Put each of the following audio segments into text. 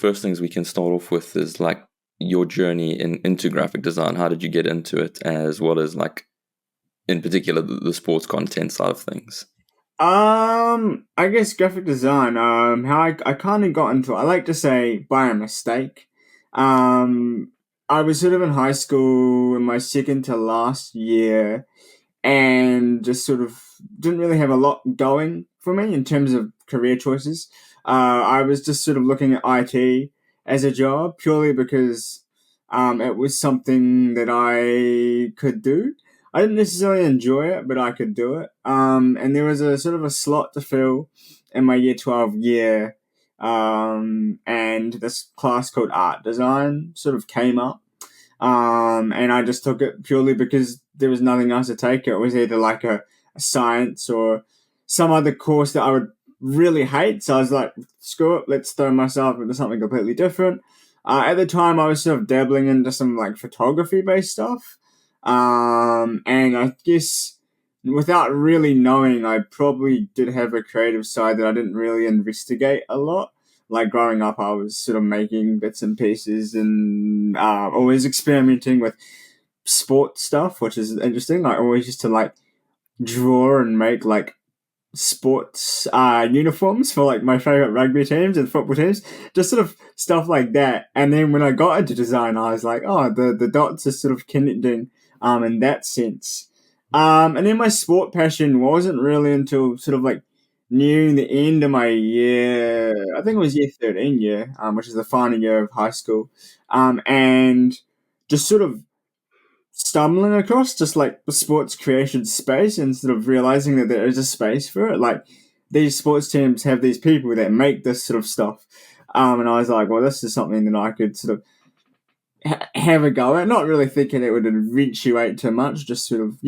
first things we can start off with is like your journey into graphic design. How did you get into it, as well as like in particular the sports content side of things? I guess graphic design. How I kind of got into it. I like to say by a mistake. Um, I was sort of in high school in my second to last year, and just sort of didn't really have a lot going for me in terms of career choices. I was just sort of looking at IT as a job purely because it was something that I could do. I didn't necessarily enjoy it, but I could do it. And there was a sort of a slot to fill in my year 12 year. And this class called art design sort of came up. And I just took it purely because there was nothing else to take. It was either like a science or some other course that I would really hate. So I was like, screw it, let's throw myself into something completely different. At the time, I was sort of dabbling into some like photography based stuff. And I guess without really knowing, I probably did have a creative side that I didn't really investigate a lot. Like growing up, I was sort of making bits and pieces and always experimenting with sports stuff, which is interesting. I always used to like draw and make like sports uniforms for like my favorite rugby teams and football teams, just sort of stuff like that. And then when I got into design, I was like, oh, the dots are sort of connecting in that sense. And then my sport passion wasn't really until sort of like nearing the end of my year. I think it was year 13 year, which is the final year of high school. And just sort of stumbling across just like the sports creation space and sort of realizing that there is a space for it. Like these sports teams have these people that make this sort of stuff. And I was like, well, this is something that I could sort of have a go at. Not really thinking it would eventuate too much, just sort of,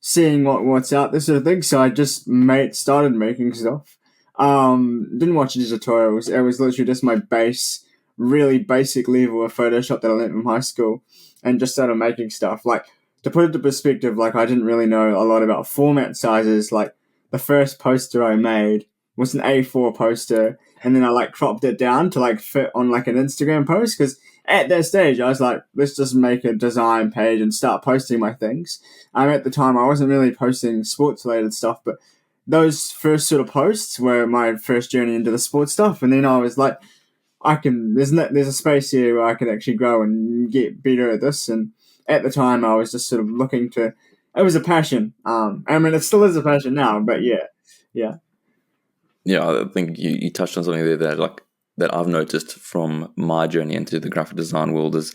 seeing what's out there sort of thing. So I just started making stuff. Didn't watch any tutorials. It was literally just my really basic level of Photoshop that I learned from high school, and just started making stuff. Like, to put it into perspective, like I didn't really know a lot about format sizes. Like the first poster I made was an A4 poster, and then I like cropped it down to like fit on like an Instagram post, because at that stage I was like, let's just make a design page and start posting my things. At the time I wasn't really posting sports related stuff, but those first sort of posts were my first journey into the sports stuff. And then I was like, there's a space here where I could actually grow and get better at this. And at the time I was just sort of looking to, it was a passion. I mean, it still is a passion now, but yeah. Yeah, I think you touched on something there that I've noticed from my journey into the graphic design world is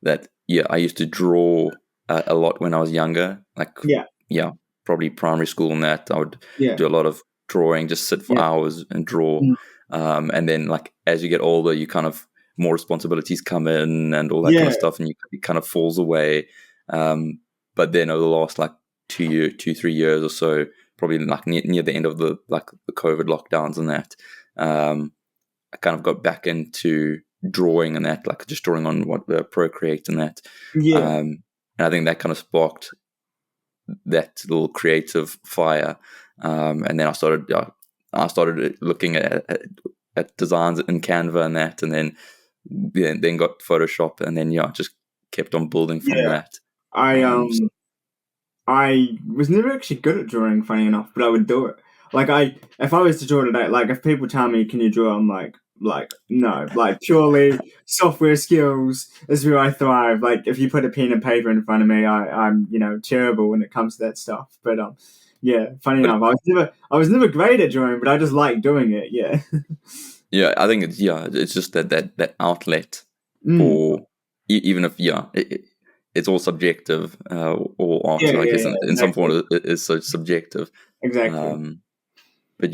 that, I used to draw a lot when I was younger. Like, probably primary school and that. I would Yeah. do a lot of drawing, just sit for hours and draw. Mm. And then, like, as you get older, you kind of more responsibilities come in and all that kind of stuff, and it kind of falls away. But then over the last like 3 years or so, probably like near the end of the COVID lockdowns and that, I kind of got back into drawing and that, like just drawing on what the Procreate and that. And I think that kind of sparked that little creative fire. And then I started looking at designs in Canva and that, and then got Photoshop, and then just kept on building from that. I was never actually good at drawing, funny enough, but I would do it. Like if I was to draw today, like if people tell me, "Can you draw?" I'm like no, like purely software skills is where I thrive. Like if you put a pen and paper in front of me, I'm terrible when it comes to that stuff. But funny enough, I was never great at drawing, but I just like doing it. Yeah. Yeah, I think it's just that outlet for even if it's all subjective, or art, I guess in some form it is so subjective. Exactly. But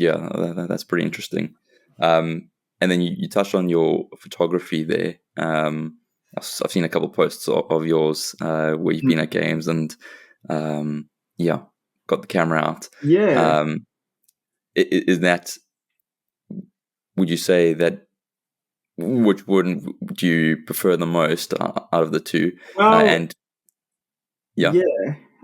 that's pretty interesting. And then you touched on your photography there. I've seen a couple of posts of yours where you've been at games and got the camera out. Yeah. Is that? Would you say that? Which one would you prefer the most out of the two? Well,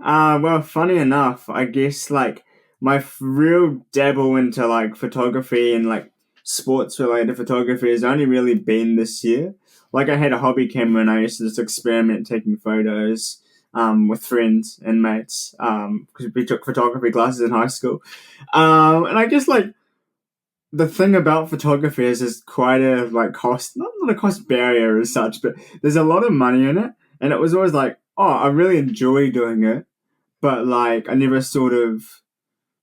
well, funny enough, I guess like my real dabble into like photography and like sports related photography has only really been this year. Like I had a hobby camera and I used to just experiment taking photos with friends and mates because we took photography classes in high school. And I guess like the thing about photography is quite a like cost, not a cost barrier as such, but there's a lot of money in it. And it was always like, oh, I really enjoy doing it, but like I never sort of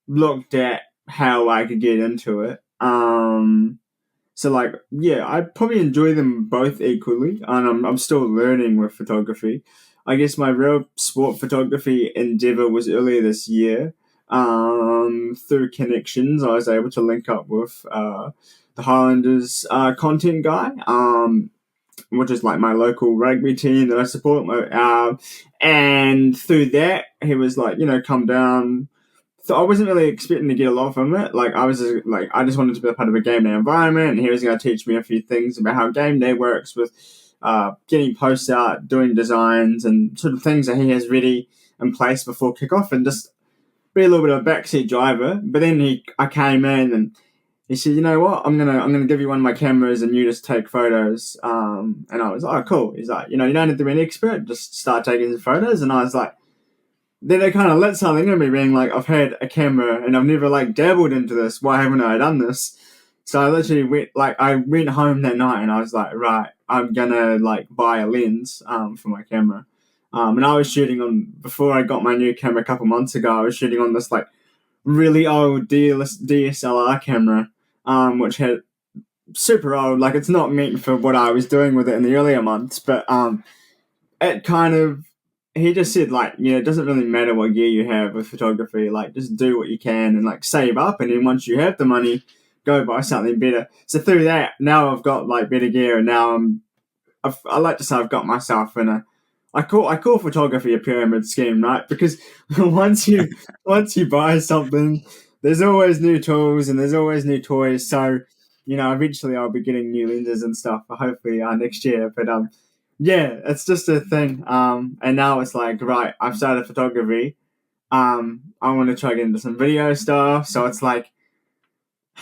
looked at how I could get into it. So like, yeah, I probably enjoy them both equally, and I'm still learning with photography. I guess my real sport photography endeavor was earlier this year. Through connections, I was able to link up with the Highlanders content guy, which is like my local rugby team that I support. And through that, he was like, come down. So I wasn't really expecting to get a lot from it. Like I was like, I just wanted to be a part of a game day environment, and he was going to teach me a few things about how game day works with getting posts out, doing designs, and sort of things that he has ready in place before kickoff, and just be a little bit of a backseat driver. But then I came in and he said, you know what, I'm gonna give you one of my cameras and you just take photos. And I was like, oh, cool. He's like, you don't have to be an expert, just start taking some photos. And I was like, then it kind of lit something in me, being like, I've had a camera and I've never like dabbled into this. Why haven't I done this? So I literally went home that night and I was like, right, I'm gonna like buy a lens for my camera. And I was shooting on, before I got my new camera a couple months ago, I was shooting on this like really old DSLR camera, which had super old, like it's not meant for what I was doing with it in the earlier months, but it kind of, he just said like, it doesn't really matter what gear you have with photography, like just do what you can and like save up, and then once you have the money, go buy something better. So through that, now I've got like better gear, and now I like to say I've got myself in a, I call photography a pyramid scheme, right? Because once you buy something, there's always new tools and there's always new toys. So, eventually I'll be getting new lenses and stuff, hopefully next year. But yeah, it's just a thing. And now it's like, right, I've started photography. I want to try to get into some video stuff. So it's like,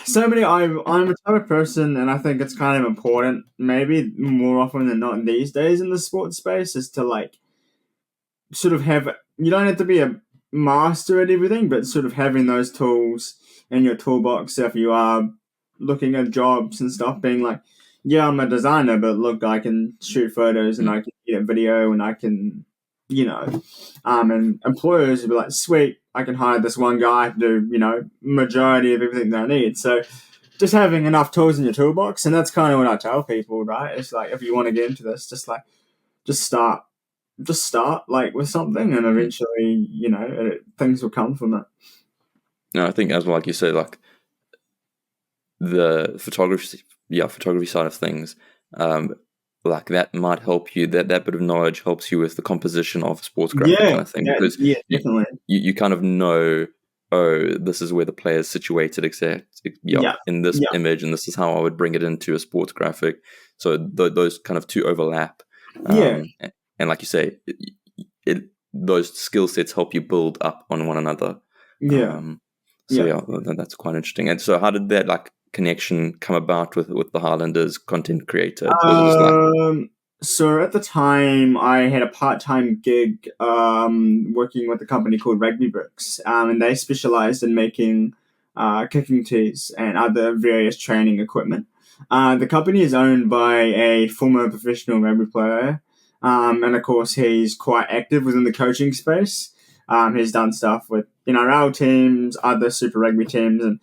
so many. I'm a type of person, and I think it's kind of important, maybe more often than not these days in the sports space, is to like sort of have. You don't have to be a master at everything, but sort of having those tools in your toolbox if you are looking at jobs and stuff. Being like, yeah, I'm a designer, but look, I can shoot photos and I can edit video and I can, and employers will be like, sweet, I can hire this one guy to do, majority of everything they need. So just having enough tools in your toolbox, and that's kind of what I tell people, right? It's like, if you want to get into this, just start like with something, and eventually, things will come from it. No, I think as well, like you said, like the photography side of things, like that might help you. That bit of knowledge helps you with the composition of a sports graphic kind of thing, because definitely. You kind of know, oh, this is where the player is situated, in this image, and this is how I would bring it into a sports graphic. So those kind of two overlap. And like you say, those skill sets help you build up on one another. That's quite interesting. And so how did that like connection come about with the Highlanders content creator? So at the time, I had a part-time gig working with a company called Rugby Bricks, and they specialized in making kicking tees and other various training equipment. The company is owned by a former professional rugby player, and of course he's quite active within the coaching space. He's done stuff with NRL teams, other Super Rugby teams, and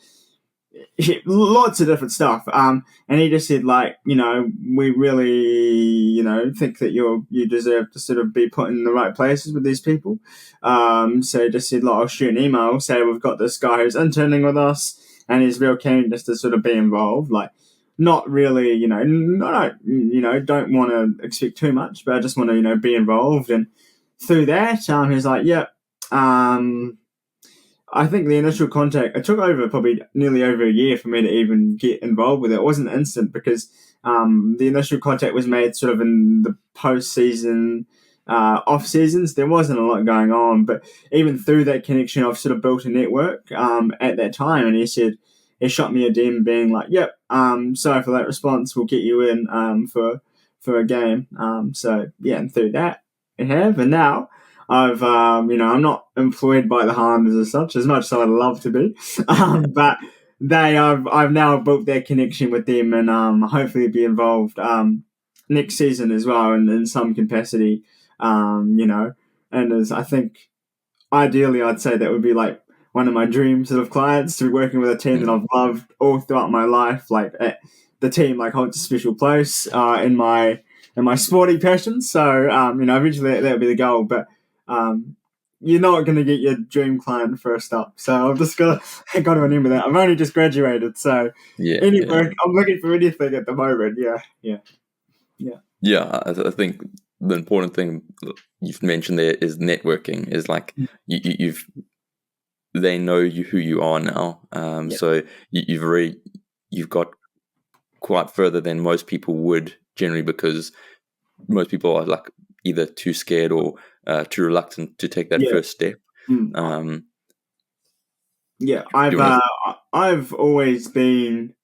lots of different stuff. And he just said, like, we really, think that you deserve to sort of be put in the right places with these people. So he just said, like, I'll shoot an email, say we've got this guy who's interning with us, and he's real keen just to sort of be involved. Like, not really, don't want to expect too much, but I just want to, be involved. And through that, he's like, yeah. I think the initial contact, it took probably nearly over a year for me to even get involved with it. It wasn't instant because the initial contact was made sort of in the post-season, off-seasons. There wasn't a lot going on, but even through that connection, I've sort of built a network at that time. And he he shot me a DM being like, "Yep, sorry for that response. We'll get you in for a game." So yeah, and through that I have, and now I've I'm not employed by the Highlanders as such, as much as I'd love to be, but I've now built that connection with them, and hopefully be involved next season as well, in some capacity, and as I think ideally I'd say that would be like one of my dream sort of clients, to be working with a team that I've loved all throughout my life. Like the team like holds a special place in my sporting passions. So eventually that would be the goal, but you're not going to get your dream client first up. So I've just got to remember that. I've only just graduated, so work, I'm looking for anything at the moment. Yeah, I think the important thing you've mentioned there is networking. Is like they know who you are now. So you've got quite further than most people would generally, because most people are like either too scared or too reluctant to take that first step. I've always been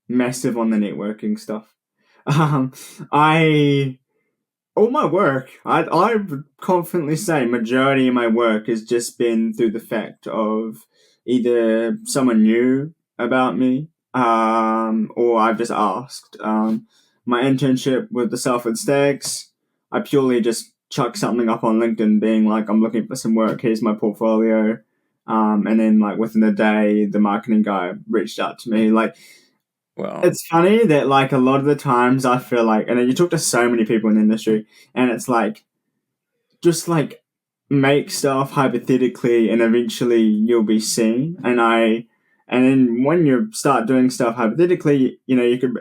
massive on the networking stuff. All my work, I would confidently say majority of my work has just been through the fact of either someone knew about me, or I've just asked. My internship with the Salford Stags, I purely just chucked something up on LinkedIn being like, I'm looking for some work, here's my portfolio. And then like within a day, the marketing guy reached out to me. Like, wow. It's funny that like a lot of the times I feel like, and you talk to so many people in the industry, and it's like, just like make stuff hypothetically, and eventually you'll be seen. And then when you start doing stuff hypothetically, you could,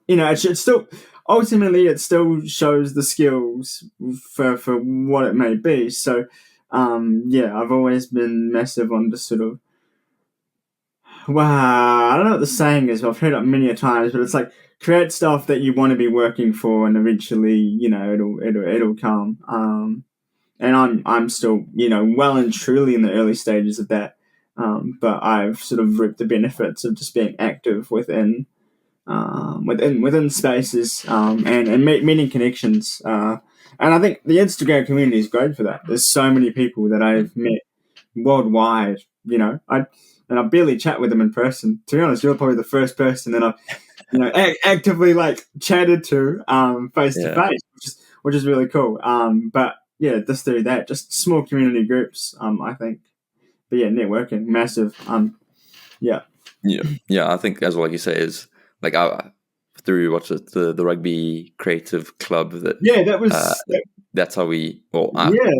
it should still ultimately it still shows the skills for what it may be. So, I've always been massive on just sort of. Wow, I don't know what the saying is, but I've heard it many a times. But it's like create stuff that you want to be working for, and eventually, it'll come. And I'm still, well and truly in the early stages of that. But I've sort of reaped the benefits of just being active within spaces, and meeting connections. And I think the Instagram community is great for that. There's so many people that I've met worldwide. I barely chat with them in person. To be honest, you're probably the first person that I've actively like chatted to face to face, which is really cool. But yeah, just through that, just small community groups. I think, but yeah, networking massive. Yeah. I think as well, like you say, is like through the rugby creative club that's how I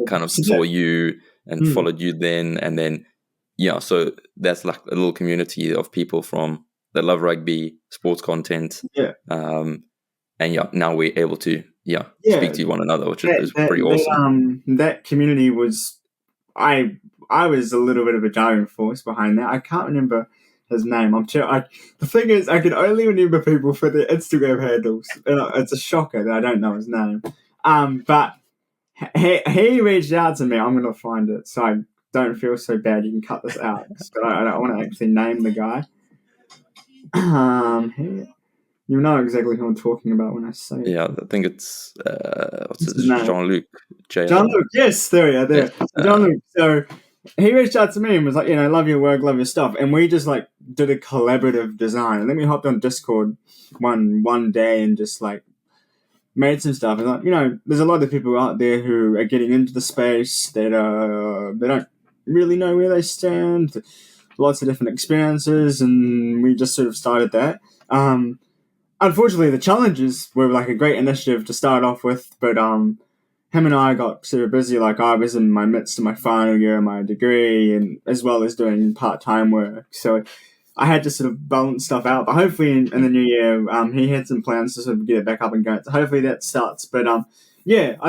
kind of saw you and followed you then, and then so that's like a little community of people that love rugby, sports content, and now we're able to speak to one another, which is pretty awesome. That community was, I was a little bit of a driving force behind that. I can't remember his name. The thing is, I can only remember people for their Instagram handles. It's a shocker that I don't know his name. But he reached out to me. I'm going to find it, so I don't feel so bad. You can cut this out. But I don't want to actually name the guy. You know exactly who I'm talking about when I say it. Yeah, I think it's Jean-Luc. Jean-Luc, yes, there. Jean-Luc. So he reached out to me and was like, love your work, love your stuff. And we just like did a collaborative design. And then we hopped on Discord one day and just like made some stuff. And like, there's a lot of people out there who are getting into the space that they don't really know where they stand. Lots of different experiences, and we just sort of started that. Unfortunately, the challenges were like a great initiative to start off with, but him and I got super busy. Like I was in my midst of my final year of my degree, and as well as doing part-time work. So I had to sort of balance stuff out. But hopefully in the new year, he had some plans to sort of get it back up and going. So hopefully that starts. But I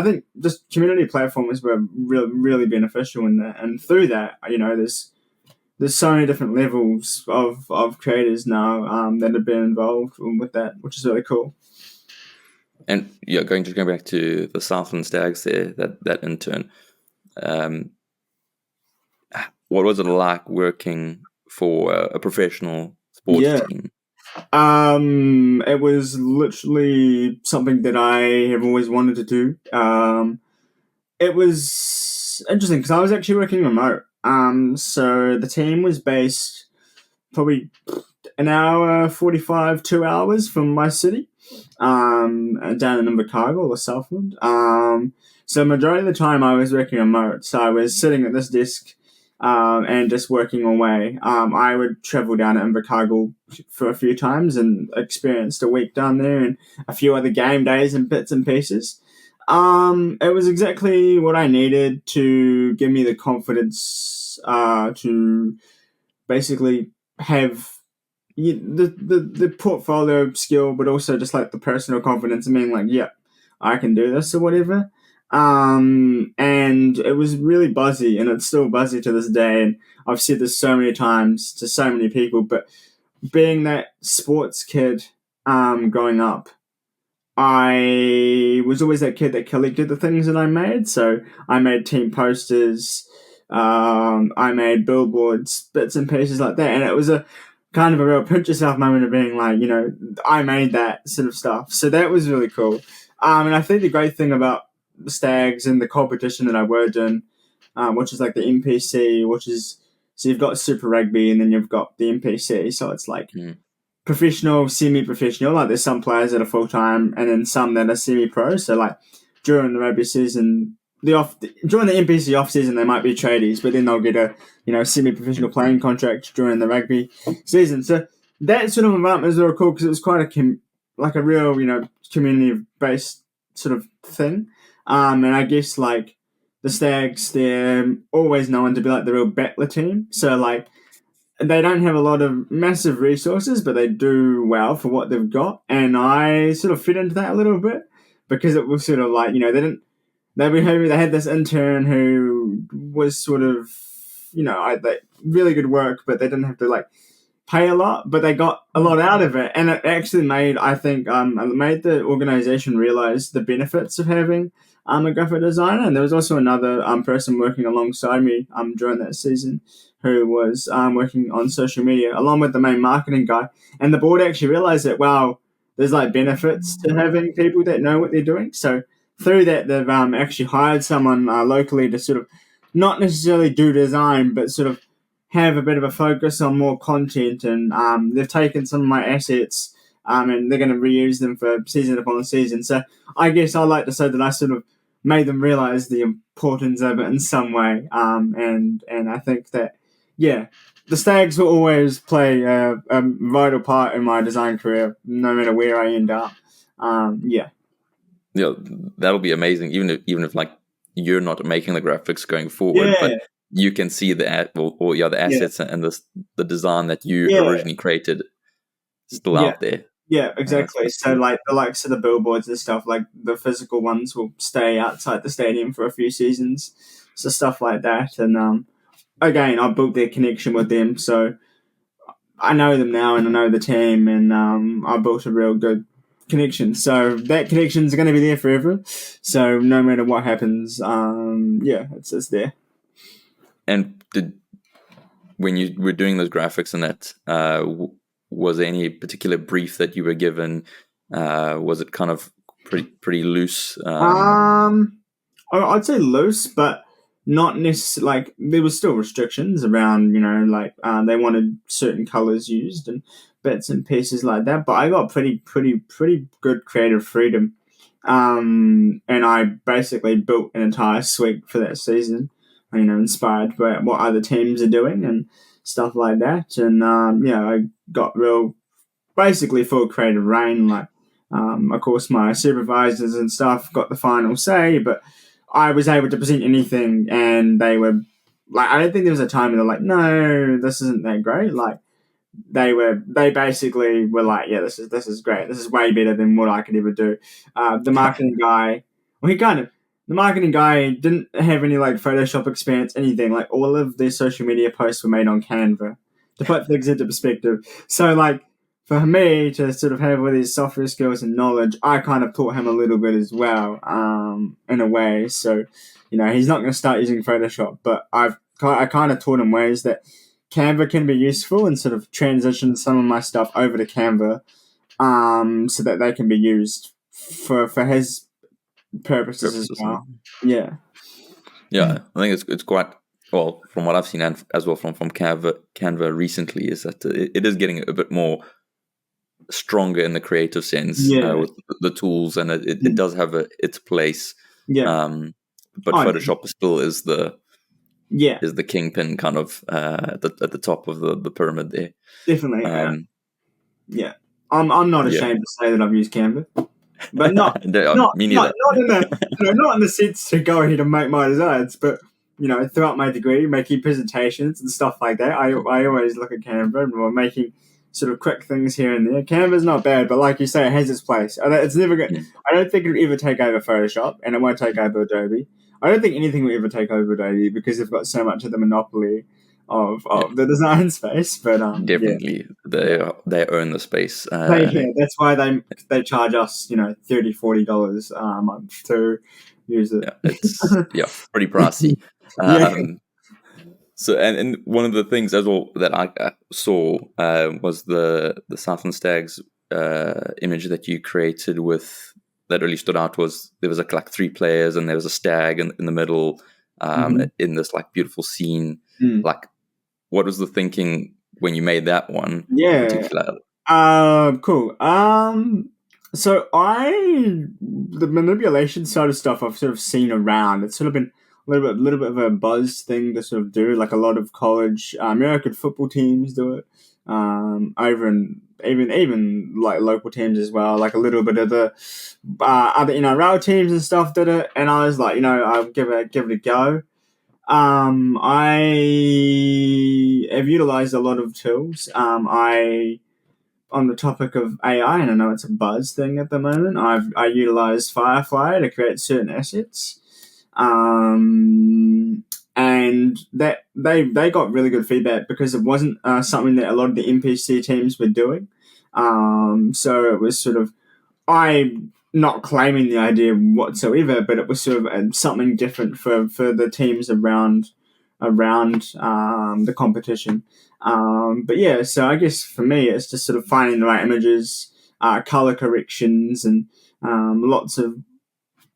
think just community platforms were really beneficial in that. And through that, there's so many different levels of creators now that have been involved with that, which is really cool. And going back to the Southland Stags there, that intern, what was it like working for a professional sports team? It was literally something that I have always wanted to do. It was interesting because I was actually working remote. So the team was based probably an hour 45, 2 hours from my city, down in Invercargill or Southland. So majority of the time I was working remote. So I was sitting at this desk, and just working away. I would travel down to Invercargill for a few times and experienced a week down there and a few other game days and bits and pieces. It was exactly what I needed to give me the confidence to basically have the portfolio skill, but also just like the personal confidence of being like, yeah, I can do this or whatever. And it was really buzzy, and it's still buzzy to this day. And I've said this so many times to so many people, but being that sports kid, growing up, I was always that kid that collected the things that I made. So I made team posters, I made billboards, bits and pieces like that. And it was a kind of a real pinch yourself moment of being like, I made that sort of stuff. So that was really cool. And I think the great thing about the Stags and the competition that I worked in, which is like the NPC, so you've got Super Rugby and then you've got the NPC. So it's like professional, semi-professional. Like there's some players that are full-time and then some that are semi-pro. So like during the rugby season, during the NPC off season, they might be tradies, but then they'll get a semi-professional playing contract during the rugby season. So that sort of environment was really cool because it was quite a real community-based sort of thing. And I guess like the Stags, they're always known to be like the real battler team. So like they don't have a lot of massive resources, but they do well for what they've got. And I sort of fit into that a little bit because it was sort of like, they had this intern who was sort of, really good work, but they didn't have to like pay a lot, but they got a lot out of it. And it actually made, I think, it made the organization realize the benefits of having a graphic designer. And there was also another person working alongside me during that season who was working on social media along with the main marketing guy. And the board actually realized that, wow, there's like benefits to having people that know what they're doing. So through that, they've actually hired someone locally to sort of not necessarily do design, but sort of have a bit of a focus on more content. And they've taken some of my assets and they're going to reuse them for season upon season. So I guess I like to say that I sort of made them realize the importance of it in some way. And I think that, yeah, the Stags will always play a vital part in my design career, no matter where I end up. Yeah, that'll be amazing. Even if like you're not making the graphics going forward, but you can see the assets and the design that you originally created still out there. Yeah, exactly. So like the likes of the billboards and stuff, like the physical ones will stay outside the stadium for a few seasons. So stuff like that. And again, I built their connection with them, so I know them now and I know the team, and I built a real good connection. So that connection's going to be there forever. So no matter what happens, it's there. And when you were doing those graphics and that, was there any particular brief that you were given? Was it kind of pretty loose? I'd say loose, but not necessarily. Like there was still restrictions around, they wanted certain colors used and bits and pieces like that. But I got pretty good creative freedom, and I basically built an entire suite for that season. Inspired by what other teams are doing and stuff like that. And I got basically full creative reign. Like, of course, my supervisors and stuff got the final say, but I was able to present anything, and they were like, I don't think there was a time when they're like, no, this isn't that great. Like, they basically were like, yeah, this is great. This is way better than what I could ever do. The marketing guy, the marketing guy didn't have any like Photoshop experience, anything. Like all of their social media posts were made on Canva to put things into perspective. So like for me to sort of have all these software skills and knowledge, I kind of taught him a little bit as well, in a way. So, he's not going to start using Photoshop, but I kind of taught him ways that Canva can be useful and sort of transition some of my stuff over to Canva, so that they can be used for his purposes as well. Yeah. Yeah, I think it's quite well from what I've seen, and as well from Canva recently, is that it is getting a bit more stronger in the creative sense with the tools, and it does have its place. Yeah. But Photoshop still is the Yeah. is the kingpin kind of at the top of the pyramid there. Definitely. Yeah. I'm not ashamed to say that I've used Canva. But not me neither. Not in the not in the sense to go ahead and make my designs, but throughout my degree, making presentations and stuff like that, I always look at Canva and we're making sort of quick things here and there. Canva's not bad, but like you say, it has its place. It's never good. I don't think it'll ever take over Photoshop, and it won't take over Adobe. I don't think anything will ever take over Adobe because they've got so much of the monopoly of the design space. But definitely they own the space. That's why they charge us $30-$40 a month to use it. Yeah, it's pretty pricey. So and one of the things as well that I saw was the Southland Stags image that you created with that really stood out. Was there was like 3 players and there was a stag in the middle in this like beautiful scene. Like, what was the thinking when you made that one? Yeah. Cool. So the manipulation side of stuff I've sort of seen around. It's sort of been a little bit of a buzz thing to sort of do. Like a lot of college American football teams do it. Over in even like local teams as well. Like a little bit of the other rail teams and stuff did it. And I was like, I'll give it a go. I have utilized a lot of tools. On the topic of AI, and I know it's a buzz thing at the moment, I utilized Firefly to create certain assets. And that they got really good feedback because it wasn't something that a lot of the NPC teams were doing. So it was sort of, I'm not claiming the idea whatsoever, but it was sort of something different for the teams around the competition. But yeah, so I guess for me, it's just sort of finding the right images, color corrections, and lots of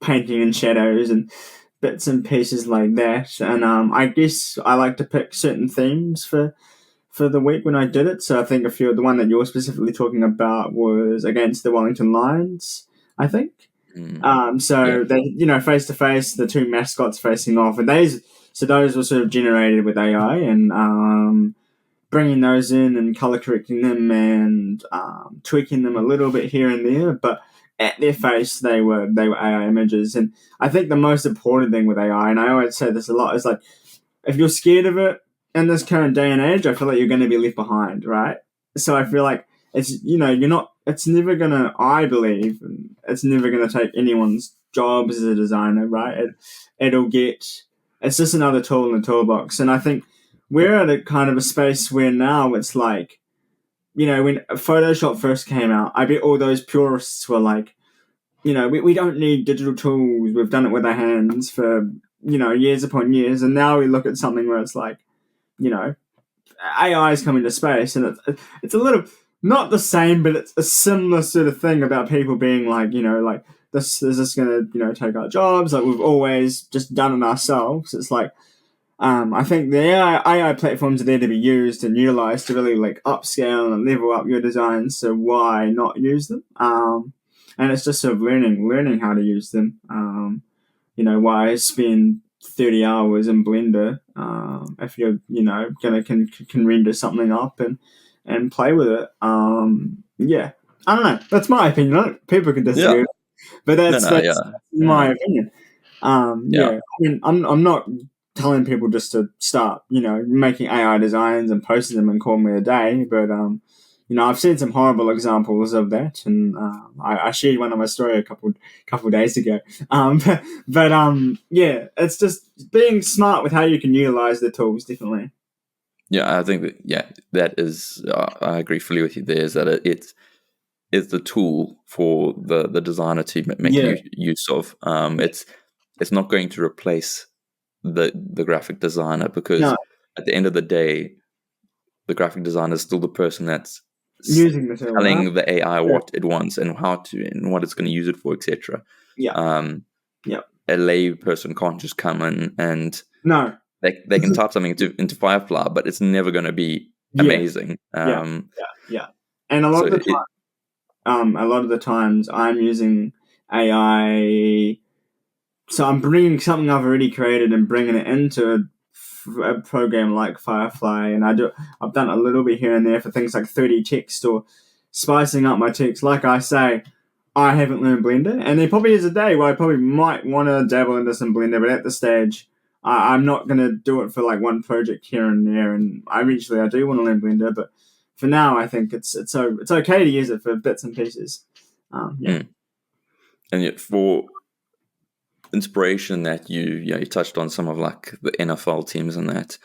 painting and shadows and bits and pieces like that. And I guess I like to pick certain themes for the week when I did it. So I think the one that you're specifically talking about was against the Wellington Lions, I think. They, face to face, the 2 mascots facing off, and those were sort of generated with AI, and bringing those in and color correcting them and tweaking them a little bit here and there, but at their face, they were AI images. And I think the most important thing with AI, and I always say this a lot, is like, if you're scared of it in this current day and age, I feel like you're going to be left behind, right? So I feel like it's it's never gonna. I believe it's never gonna take anyone's job as a designer, right? It's just another tool in the toolbox, and I think we're at a kind of a space where now it's like, when Photoshop first came out, I bet all those purists were like, we don't need digital tools. We've done it with our hands for, years upon years. And now we look at something where it's like, AI is coming to space, and it's a little, not the same, but it's a similar sort of thing about people being like, like, this is just going to, take our jobs. Like, we've always just done it ourselves. It's like, I think the AI platforms are there to be used and utilized to really like upscale and level up your designs. So why not use them? And it's just sort of learning how to use them. Why spend 30 hours in Blender if you're gonna can render something up and play with it. Yeah, I don't know. That's my opinion. People can disagree, but that's my opinion. I mean, I'm not telling people just to start, making AI designs and posting them and calling it a day. But, I've seen some horrible examples of that. And I shared one on my story a couple days ago. Yeah, it's just being smart with how you can utilize the tools, definitely. Yeah, I think that is, I agree fully with you there, is that it's the tool for the designer to make use of. It's not going to replace the graphic designer, because at the end of the day, the graphic designer is still the person that's using the tool, telling the AI what it wants and how to and what it's going to use it for, etc. A lay person can't just come in and they can type something into Firefly, but it's never going to be amazing. And a lot of the times I'm using AI. So I'm bringing something I've already created and bringing it into a program like Firefly, and I've done a little bit here and there for things like 3D text or spicing up my text. Like I say, I haven't learned Blender, and there probably is a day where I probably might want to dabble into some Blender, but at this stage, I'm not going to do it for like one project here and there, and eventually I do want to learn Blender, but for now I think it's okay to use it for bits and pieces. And yet for inspiration that you touched on some of like the NFL teams and that,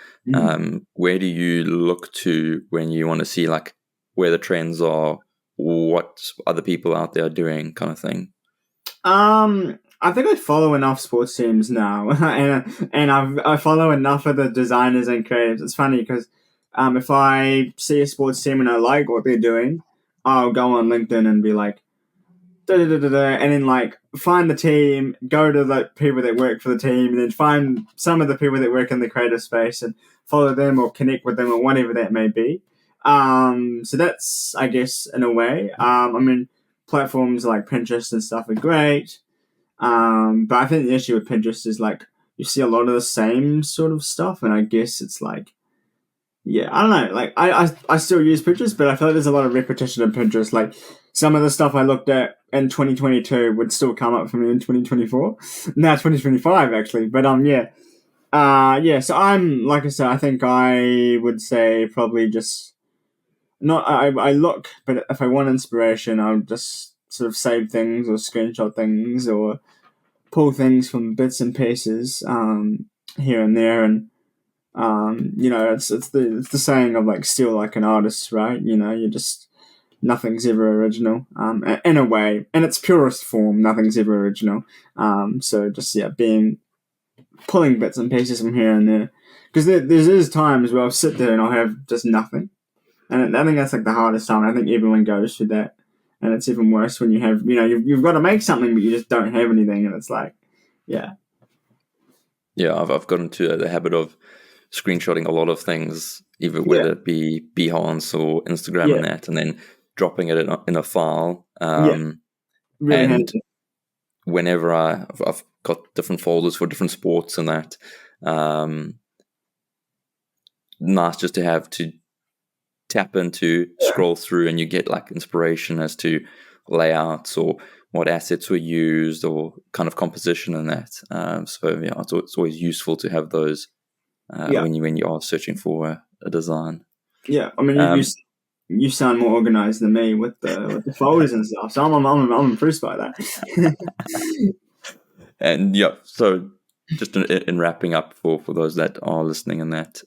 where do you look to when you want to see like where the trends are, what other people out there are doing, kind of thing? I think I follow enough sports teams now, and I follow enough of the designers and creatives. It's funny because if I see a sports team and I like what they're doing, I'll go on LinkedIn and be like, and then like find the team, go to the people that work for the team, and then find some of the people that work in the creative space and follow them or connect with them or whatever that may be. So that's, I guess, in a way. I mean, platforms like Pinterest and stuff are great. But I think the issue with Pinterest is like you see a lot of the same sort of stuff, and I guess it's like, I don't know. Like I still use Pinterest, but I feel like there's a lot of repetition in Pinterest. Like some of the stuff I looked at in 2022 would still come up for me in 2024. Now 2025 actually, but So I'm, like I said, I think I would say probably just not. I look, but if I want inspiration, I'll just sort of save things or screenshot things or pull things from bits and pieces here and there, and it's the saying of like steal like an artist, right? You just nothing's ever original in a way, in its purest form. Nothing's ever original. So just pulling bits and pieces from here and there, because there's times where I'll sit there and I'll have just nothing, and I think that's like the hardest time. I think everyone goes through that. And it's even worse when you have, you've got to make something, but you just don't have anything. And it's like, Yeah, I've got into the habit of screenshotting a lot of things, either whether it be Behance or Instagram and that, and then dropping it in a file. Really and handy. Whenever I've got different folders for different sports and that, nice just to have to tap into, scroll through, and you get like inspiration as to layouts or what assets were used or kind of composition and that. It's always useful to have those when you are searching for a design. Yeah, I mean, you sound more organized than me with the folders and stuff, so I'm impressed by that. And so just in wrapping up for those that are listening and that,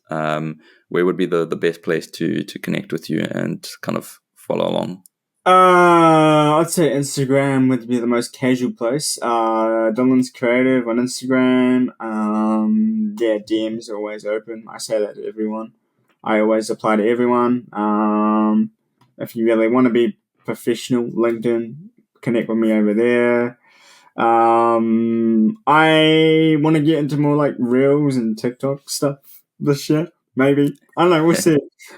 where would be the best place to connect with you and kind of follow along? I'd say Instagram would be the most casual place. Dylan's Creative on Instagram. DMs are always open. I say that to everyone. I always apply to everyone. If you really want to be professional, LinkedIn, connect with me over there. I want to get into more like Reels and TikTok stuff this year. Maybe. I don't know.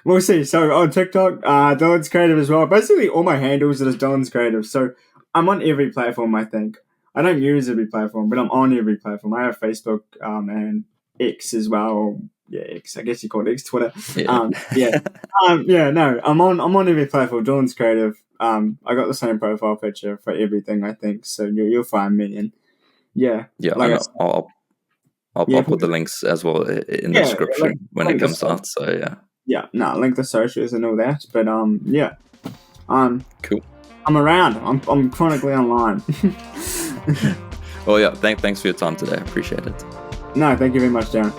We'll see. So on TikTok, Dylan's Creative as well. Basically, all my handles are Dylan's Creative. So I'm on every platform, I think. I don't use every platform, but I'm on every platform. I have Facebook and X as well. Yeah, X. I guess you call it X, Twitter. I'm on every platform. Dylan's Creative. I got the same profile picture for everything, I think. So you'll find me. And like I'll put the links as well in the description when it comes out. So link the socials and all that. But cool. I'm around. I'm chronically online. Well, thanks for your time today. I appreciate it. No, thank you very much, Darren.